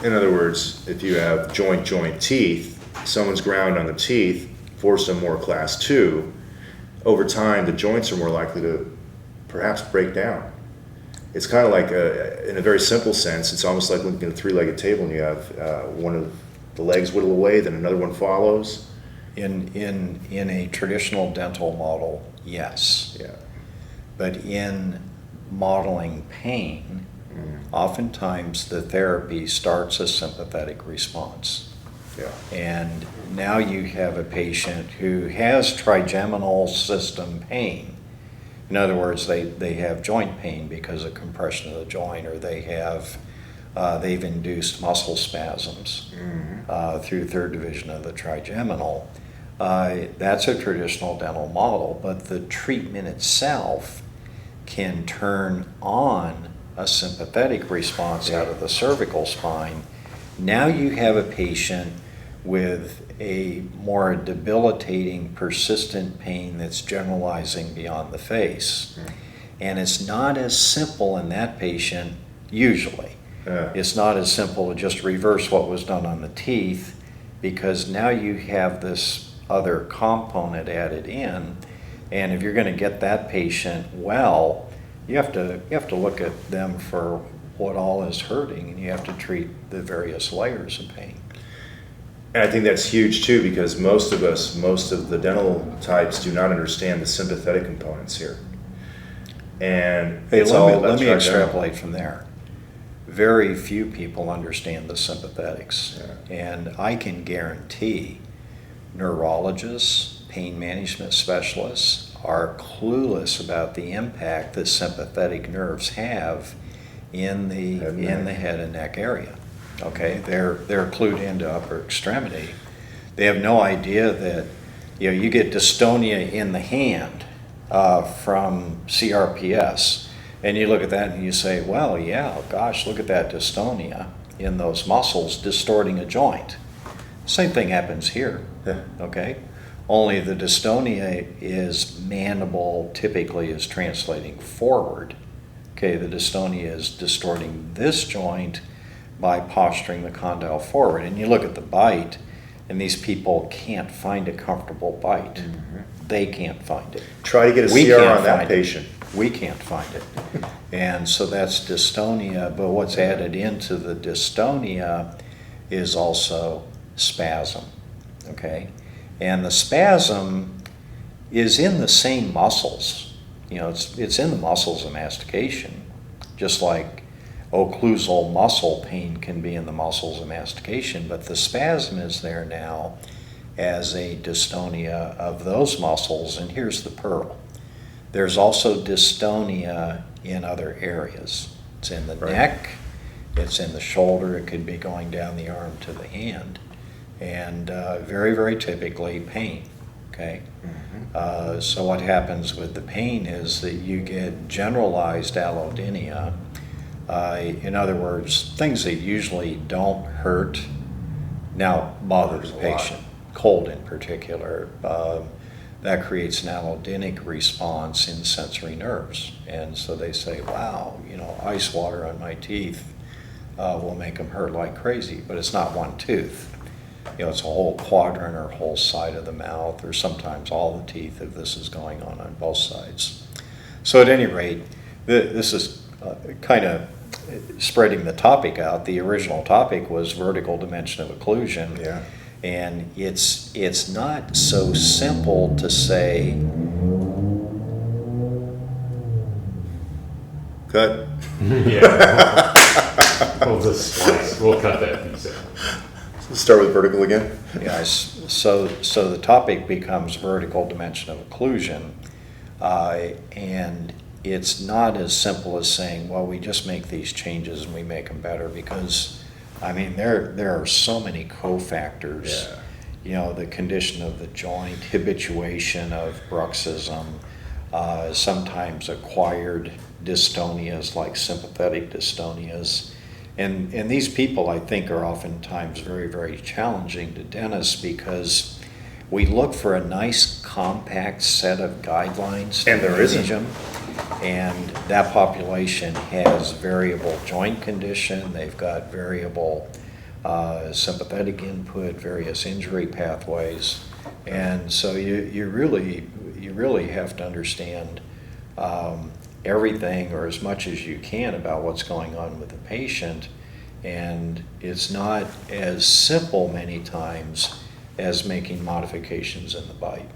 In other words, if you have joint teeth, someone's ground on the teeth, force them more class 2, over time the joints are more likely to perhaps break down. It's kind of like, in a very simple sense, it's almost like looking at a three-legged table and you have one of the legs whittle away, then another one follows. In a traditional dental model, yes. Yeah. But in modeling pain, oftentimes the therapy starts a sympathetic response. Yeah. And now you have a patient who has trigeminal system pain. In other words, they have joint pain because of compression of the joint, or they've induced muscle spasms through third division of the trigeminal. That's a traditional dental model, but the treatment itself can turn on a sympathetic response out of the cervical spine. Now you have a patient with a more debilitating, persistent pain that's generalizing beyond the face. And it's not as simple in that patient, usually. It's not as simple to just reverse what was done on the teeth, because now you have this other component added in, and if you're going to get that patient well, you have to look at them for what all is hurting, and you have to treat the various layers of pain. And I think that's huge too, because most of the dental types do not understand the sympathetic components here. And it's let me extrapolate from there. Very few people understand the sympathetics. And I can guarantee neurologists, pain management specialists are clueless about the impact that sympathetic nerves have in the head and neck area. Okay, they're clued into upper extremity. They have no idea that you get dystonia in the hand from CRPS, and you look at that and you say, well, yeah, gosh, look at that dystonia in those muscles distorting a joint. Same thing happens here. Okay, only the dystonia is mandible, typically is translating forward. Okay, the dystonia is distorting this joint by posturing the condyle forward. And you look at the bite, and these people can't find a comfortable bite. They can't find it. Try to get a CR on that patient. We can't find it. And so that's dystonia, but what's added into the dystonia is also spasm, okay? And the spasm is in the same muscles. It's in the muscles of mastication, just like occlusal muscle pain can be in the muscles of mastication, but the spasm is there now as a dystonia of those muscles. And here's the pearl. There's also dystonia in other areas. It's in the neck, it's in the shoulder, it could be going down the arm to the hand, and very, very typically pain, okay? So what happens with the pain is that you get generalized allodynia. In other words, things that usually don't hurt now bother the patient. Cold in particular, that creates an allodynic response in sensory nerves. And so they say, wow, ice water on my teeth will make them hurt like crazy, but it's not one tooth. It's a whole quadrant or whole side of the mouth, or sometimes all the teeth if this is going on both sides. So at any rate, this is kind of spreading the topic out. The original topic was vertical dimension of occlusion. Yeah. And it's not so simple to say. Cut. Yeah. We'll cut that piece out. Let's start with vertical again. Yes. So the topic becomes vertical dimension of occlusion, and it's not as simple as saying, well, we just make these changes and we make them better, because there are so many cofactors. The condition of the joint, habituation of bruxism, sometimes acquired dystonias like sympathetic dystonias. And these people, I think, are oftentimes very, very challenging to dentists, because we look for a nice compact set of guidelines to manage them. And that population has variable joint condition, they've got variable sympathetic input, various injury pathways. And so you really have to understand everything or as much as you can about what's going on with the patient. And it's not as simple many times as making modifications in the bite.